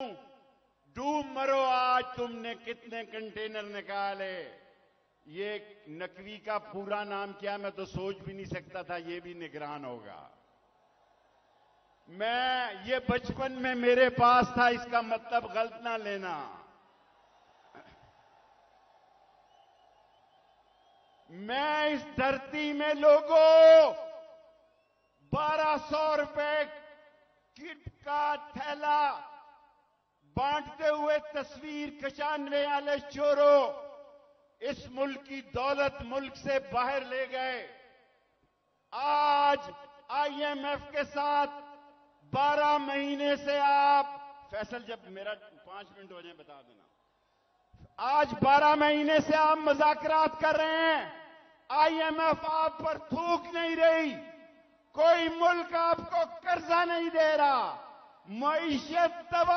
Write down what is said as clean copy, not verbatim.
डूब मरो आज तुमने कितने कंटेनर निकाले। ये नकवी का पूरा नाम क्या, मैं तो सोच भी नहीं सकता था ये भी निगरान होगा। ये बचपन में मेरे पास था, इसका मतलब गलत ना लेना। मैं इस धरती में लोगों 1200 रुपए किट का थैला बांटते हुए तस्वीर खिंचाने वाले चोरों इस मुल्क की दौलत मुल्क से बाहर ले गए। आज आईएमएफ के साथ 12 महीने से आप, फैसल जब मेरा 5 मिनट हो जाए बता देना। आज 12 महीने से आप मुज़ाकरात कर रहे हैं, आईएमएफ आप पर थूक नहीं रही, कोई मुल्क आपको कर्जा नहीं दे रहा, मईशत तबाह